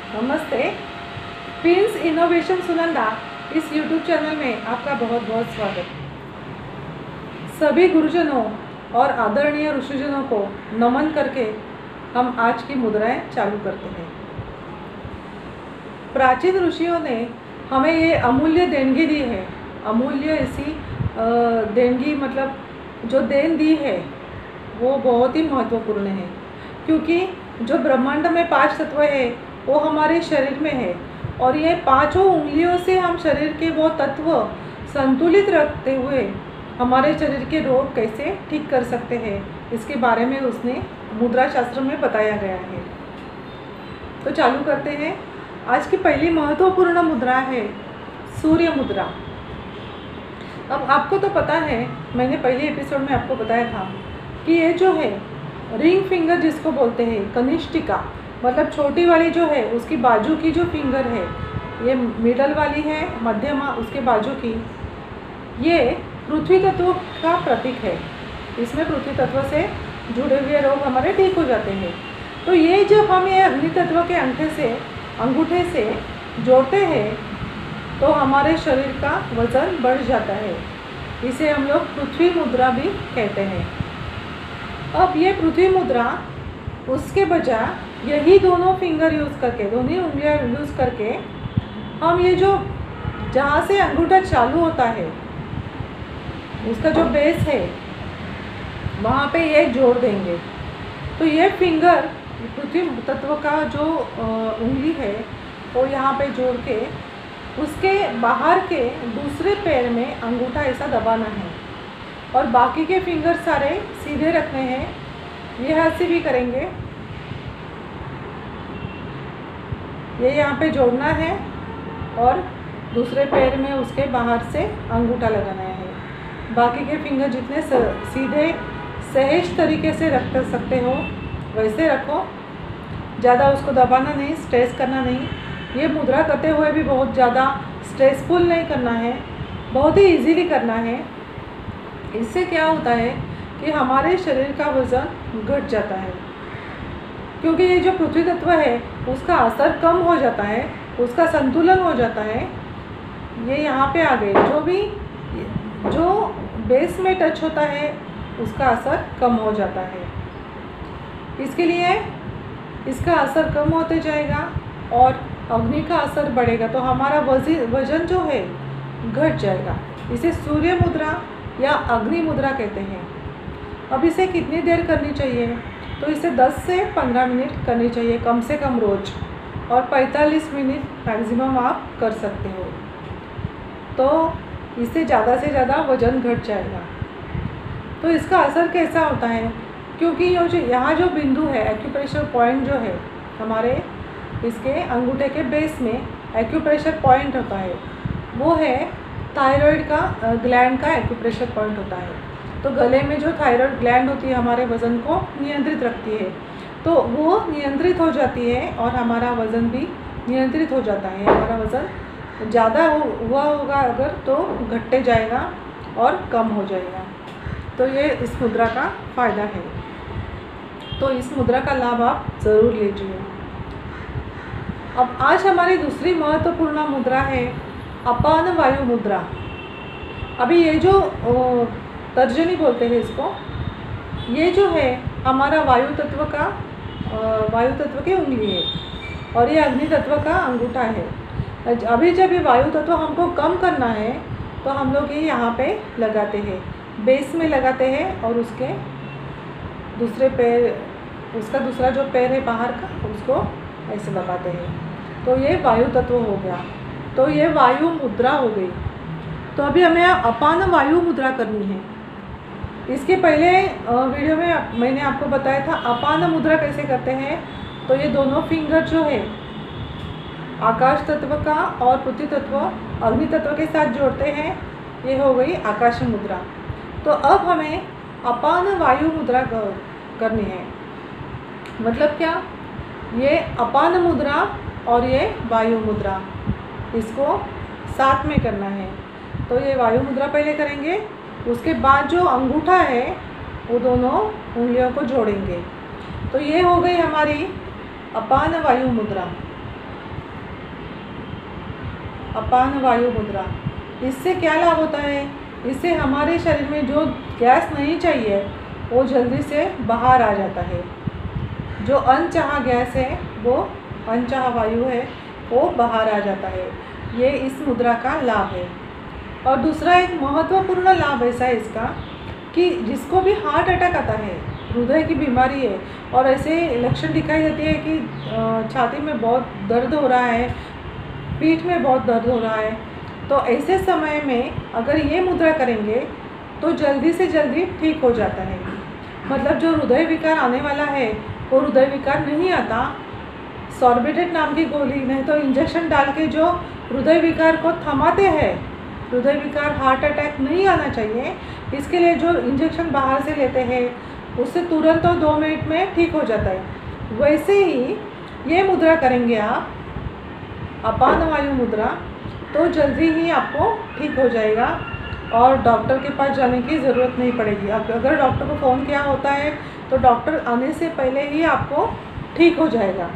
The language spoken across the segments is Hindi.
नमस्ते। प्रिंस इनोवेशन सुनंदा इस YouTube चैनल में आपका बहुत बहुत स्वागत। सभी गुरुजनों और आदरणीय ऋषिजनों को नमन करके हम आज की मुद्राएं चालू करते हैं। प्राचीन ऋषियों ने हमें ये अमूल्य देनगी दी है। अमूल्य ऐसी देनगी मतलब जो देन दी है वो बहुत ही महत्वपूर्ण है, क्योंकि जो ब्रह्मांड में 5 तत्व है वो हमारे शरीर में है और ये 5 उंगलियों से हम शरीर के वो तत्व संतुलित रखते हुए हमारे शरीर के रोग कैसे ठीक कर सकते हैं, इसके बारे में उसने मुद्रा शास्त्र में बताया गया है। तो चालू करते हैं। आज की पहली महत्वपूर्ण मुद्रा है सूर्य मुद्रा। अब आपको तो पता है, मैंने पहले एपिसोड में आपको बताया था कि ये जो है रिंग फिंगर जिसको बोलते हैं, कनिष्ठिका मतलब छोटी वाली जो है उसकी बाजू की जो फिंगर है, ये मिडल वाली है, मध्यमा उसके बाजू की, ये पृथ्वी तत्व का प्रतीक है। इसमें पृथ्वी तत्व से जुड़े हुए रोग हमारे ठीक हो जाते हैं। तो ये जब हम ये अग्नि तत्व के अंगूठे से जोड़ते हैं तो हमारे शरीर का वजन बढ़ जाता है। इसे हम लोग पृथ्वी मुद्रा भी कहते हैं। अब ये पृथ्वी मुद्रा उसके बजाय यही दोनों फिंगर यूज़ करके, दोनों उंगलियां यूज़ करके हम ये जो जहाँ से अंगूठा चालू होता है उसका जो बेस है वहाँ पे ये जोड़ देंगे। तो ये फिंगर पृथ्वी तत्व का जो उंगली है वो यहाँ पे जोड़ के उसके बाहर के दूसरे पैर में अंगूठा ऐसा दबाना है और बाकी के फिंगर सारे सीधे रखने हैं। ये हाथ से भी करेंगे, ये यहाँ पे जोड़ना है और दूसरे पैर में उसके बाहर से अंगूठा लगाना है। बाकी के फिंगर जितने सीधे सहज तरीके से रख सकते हो वैसे रखो, ज़्यादा उसको दबाना नहीं, स्ट्रेस करना नहीं। ये मुद्रा करते हुए भी बहुत ज़्यादा स्ट्रेसफुल नहीं करना है, बहुत ही इजीली करना है। इससे क्या होता है कि हमारे शरीर का वज़न घट जाता है, क्योंकि ये जो पृथ्वी तत्व है उसका असर कम हो जाता है, उसका संतुलन हो जाता है। ये यहाँ पे आ गए, जो बेस में टच होता है उसका असर कम हो जाता है। इसके लिए इसका असर कम होते जाएगा और अग्नि का असर बढ़ेगा, तो हमारा वजन जो है घट जाएगा। इसे सूर्य मुद्रा या अग्नि मुद्रा कहते हैं। अब इसे कितनी देर करनी चाहिए? तो इसे 10 से 15 मिनट करनी चाहिए कम से कम रोज़, और 45 मिनट मैक्सिमम आप कर सकते हो। तो इससे ज़्यादा से ज़्यादा वज़न घट जाएगा। तो इसका असर कैसा होता है? क्योंकि यहाँ जो बिंदु है, एक्यूप्रेशर पॉइंट जो है हमारे इसके अंगूठे के बेस में एक्यूप्रेशर पॉइंट होता है, वो है थायराइड का ग्लैंड का एक्यूप्रेशर पॉइंट होता है। तो गले में जो थायराइड ग्लैंड होती है हमारे वज़न को नियंत्रित रखती है, तो वो नियंत्रित हो जाती है और हमारा वज़न भी नियंत्रित हो जाता है। हमारा वज़न ज़्यादा हुआ होगा अगर तो घटते जाएगा और कम हो जाएगा। तो ये इस मुद्रा का फ़ायदा है। तो इस मुद्रा का लाभ आप ज़रूर लीजिए। अब आज हमारी दूसरी महत्वपूर्ण मुद्रा है अपान वायु मुद्रा। अभी ये जो तर्जनी बोलते हैं इसको, ये जो है हमारा वायु तत्व की उंगली है और ये अग्नि तत्व का अंगूठा है। अभी जब ये वायु तत्व हमको कम करना है तो हम लोग ये यहाँ पे लगाते हैं, बेस में लगाते हैं और उसके दूसरे पैर, उसका दूसरा जो पैर है बाहर का, उसको ऐसे लगाते हैं। तो ये वायु तत्व हो गया। तो ये वायु मुद्रा हो गई। तो अभी हमें अपान वायु मुद्रा करनी है। इसके पहले वीडियो में मैंने आपको बताया था अपान मुद्रा कैसे करते हैं। तो ये दोनों फिंगर जो है आकाश तत्व का और पृथ्वी तत्व अग्नि तत्व के साथ जोड़ते हैं, ये हो गई आकाश मुद्रा। तो अब हमें अपान वायु मुद्रा करनी है। मतलब क्या? ये अपान मुद्रा और ये वायु मुद्रा, इसको साथ में करना है। तो ये वायु मुद्रा पहले करेंगे, उसके बाद जो अंगूठा है वो दोनों उंगलियों को जोड़ेंगे। तो ये हो गई हमारी अपान वायु मुद्रा। अपान वायु मुद्रा। इससे क्या लाभ होता है? इससे हमारे शरीर में जो गैस नहीं चाहिए वो जल्दी से बाहर आ जाता है। जो अनचाहा गैस है, वो अनचाहा वायु है, वो बाहर आ जाता है। ये इस मुद्रा का लाभ है। और दूसरा एक महत्वपूर्ण लाभ ऐसा है इसका कि जिसको भी हार्ट अटैक आता है, हृदय की बीमारी है और ऐसे लक्षण दिखाई देते हैं कि छाती में बहुत दर्द हो रहा है, पीठ में बहुत दर्द हो रहा है, तो ऐसे समय में अगर ये मुद्रा करेंगे तो जल्दी से जल्दी ठीक हो जाता है। मतलब जो हृदय विकार आने वाला है वो हृदय विकार नहीं आता। सॉर्बिटेट नाम की गोली, नहीं तो इंजेक्शन डाल के जो हृदय विकार को थमाते हैं, हृदय विकार हार्ट अटैक नहीं आना चाहिए, इसके लिए जो इंजेक्शन बाहर से लेते हैं उससे तुरंत तो 2 मिनट में ठीक हो जाता है। वैसे ही ये मुद्रा करेंगे आप, अपान वायु मुद्रा, तो जल्दी ही आपको ठीक हो जाएगा और डॉक्टर के पास जाने की ज़रूरत नहीं पड़ेगी। अगर डॉक्टर को फ़ोन किया होता है तो डॉक्टर आने से पहले ही आपको ठीक हो जाएगा,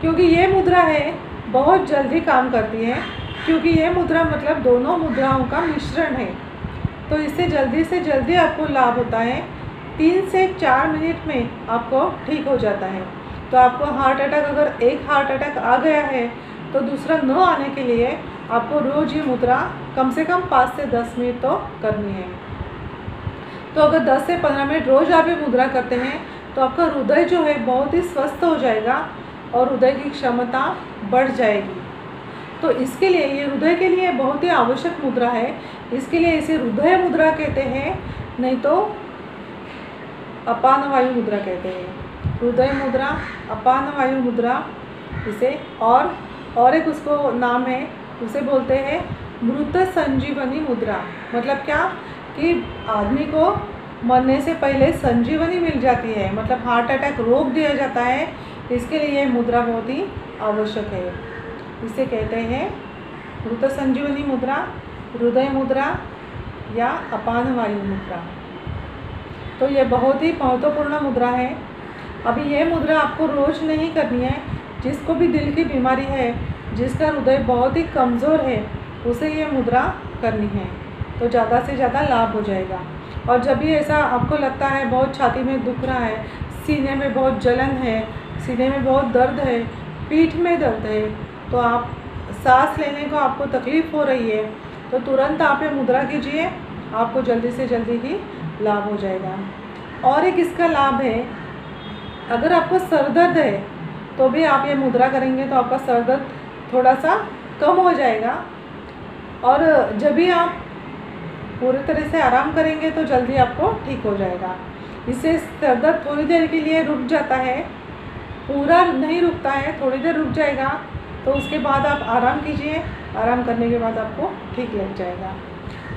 क्योंकि ये मुद्रा है बहुत जल्दी काम करती है, क्योंकि ये मुद्रा मतलब दोनों मुद्राओं का मिश्रण है। तो इससे जल्दी से जल्दी आपको लाभ होता है। 3 से 4 मिनट में आपको ठीक हो जाता है। तो आपको हार्ट अटैक, अगर एक हार्ट अटैक आ गया है तो दूसरा न आने के लिए आपको रोज़ ये मुद्रा कम से कम 5 से 10 मिनट तो करनी है। तो अगर 10 से 15 मिनट रोज़ आप ये मुद्रा करते हैं तो आपका हृदय जो है बहुत ही स्वस्थ हो जाएगा और हृदय की क्षमता बढ़ जाएगी। तो इसके लिए, ये हृदय के लिए बहुत ही आवश्यक मुद्रा है। इसके लिए इसे हृदय मुद्रा कहते हैं, नहीं तो अपान वायु मुद्रा कहते हैं। हृदय मुद्रा, अपान वायु मुद्रा इसे, और एक उसको नाम है, उसे बोलते हैं मृत संजीवनी मुद्रा। मतलब क्या कि आदमी को मरने से पहले संजीवनी मिल जाती है, मतलब हार्ट अटैक रोक दिया जाता है। इसके लिए ये मुद्रा बहुत ही आवश्यक है। इसे कहते हैं मृत संजीवनी मुद्रा, हृदय मुद्रा या अपान वायु मुद्रा। तो ये बहुत ही महत्वपूर्ण मुद्रा है। अभी ये मुद्रा आपको रोज़ नहीं करनी है। जिसको भी दिल की बीमारी है, जिसका हृदय बहुत ही कमज़ोर है, उसे ये मुद्रा करनी है, तो ज़्यादा से ज़्यादा लाभ हो जाएगा। और जब भी ऐसा आपको लगता है बहुत छाती में दुख रहा है, सीने में बहुत जलन है, सीने में बहुत दर्द है, पीठ में दर्द है, तो आप सांस लेने को आपको तकलीफ़ हो रही है, तो तुरंत आप ये मुद्रा कीजिए, आपको जल्दी से जल्दी ही लाभ हो जाएगा। और एक इसका लाभ है, अगर आपको सर दर्द है तो भी आप ये मुद्रा करेंगे तो आपका सर दर्द थोड़ा सा कम हो जाएगा। और जब भी आप पूरी तरह से आराम करेंगे तो जल्दी आपको ठीक हो जाएगा। इससे सर दर्द थोड़ी देर के लिए रुक जाता है, पूरा नहीं रुकता है, थोड़ी देर रुक जाएगा, तो उसके बाद आप आराम कीजिए। आराम करने के बाद आपको ठीक लग जाएगा।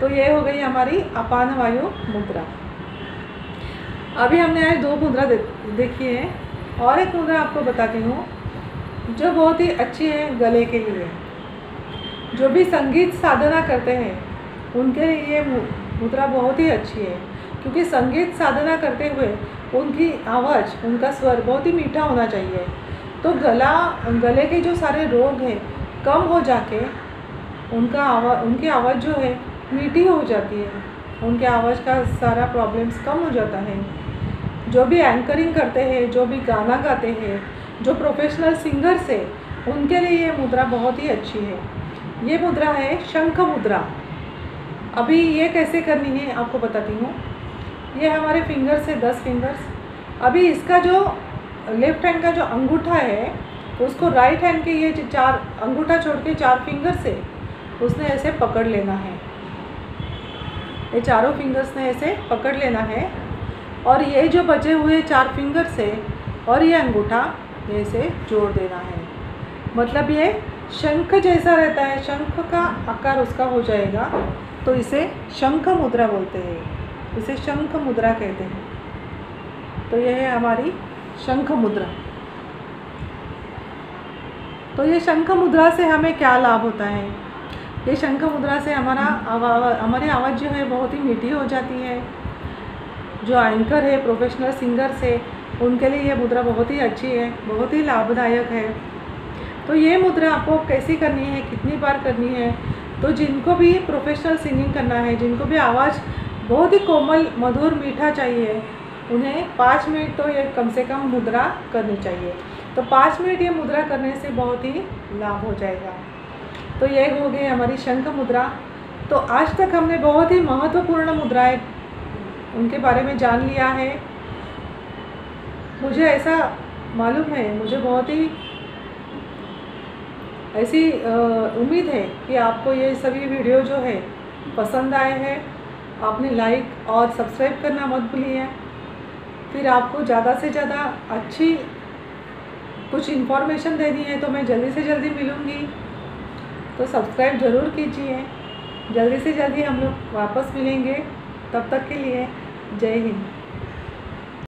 तो ये हो गई हमारी अपान वायु मुद्रा। अभी हमने आज 2 मुद्रा देखी है, और एक मुद्रा आपको बताती हूँ जो बहुत ही अच्छी है गले के लिए। जो भी संगीत साधना करते हैं उनके लिए ये मुद्रा बहुत ही अच्छी है, क्योंकि संगीत साधना करते हुए उनकी आवाज़, उनका स्वर बहुत ही मीठा होना चाहिए। तो गले के जो सारे रोग हैं कम हो जाके उनकी आवाज़ जो है मीठी हो जाती है, उनके आवाज़ का सारा प्रॉब्लम्स कम हो जाता है। जो भी एंकरिंग करते हैं, जो भी गाना गाते हैं, जो प्रोफेशनल सिंगर्स है, उनके लिए ये मुद्रा बहुत ही अच्छी है। ये मुद्रा है शंख मुद्रा। अभी ये कैसे करनी है आपको बताती हूँ। ये हमारे फिंगर्स है, 10 फिंगर्स। अभी इसका जो लेफ्ट हैंड का जो अंगूठा है उसको राइट हैंड के ये 4 अंगूठा छोड़ के 4 फिंगर से उसने ऐसे पकड़ लेना है। ये चारों फिंगर्स ने ऐसे पकड़ लेना है, और ये जो बचे हुए 4 फिंगर्स है और ये अंगूठा ऐसे जोड़ देना है। मतलब ये शंख जैसा रहता है, शंख का आकार उसका हो जाएगा, तो इसे शंख मुद्रा बोलते हैं, इसे शंख मुद्रा कहते हैं। तो यह है हमारी शंख मुद्रा। तो ये शंख मुद्रा से हमें क्या लाभ होता है? ये शंख मुद्रा से हमारी आवाज़ जो है बहुत ही मीठी हो जाती है। जो एंकर है, प्रोफेशनल सिंगर्स है, उनके लिए ये मुद्रा बहुत ही अच्छी है, बहुत ही लाभदायक है। तो ये मुद्रा आपको कैसी करनी है, कितनी बार करनी है, तो जिनको भी प्रोफेशनल सिंगिंग करना है, जिनको भी आवाज़ बहुत ही कोमल मधुर मीठा चाहिए, उन्हें 5 मिनट तो ये कम से कम मुद्रा करनी चाहिए। तो 5 मिनट ये मुद्रा करने से बहुत ही लाभ हो जाएगा। तो ये हो गई हमारी शंख मुद्रा। तो आज तक हमने बहुत ही महत्वपूर्ण मुद्राएं उनके बारे में जान लिया है। मुझे ऐसा मालूम है, मुझे बहुत ही ऐसी उम्मीद है कि आपको ये सभी वीडियो जो है पसंद आए हैं। आपने लाइक और सब्सक्राइब करना मत भूलिए। फिर आपको ज़्यादा से ज़्यादा अच्छी कुछ इन्फॉर्मेशन देनी है तो मैं जल्दी से जल्दी मिलूँगी, तो सब्सक्राइब ज़रूर कीजिए। जल्दी से जल्दी हम लोग वापस मिलेंगे, तब तक के लिए जय हिंद।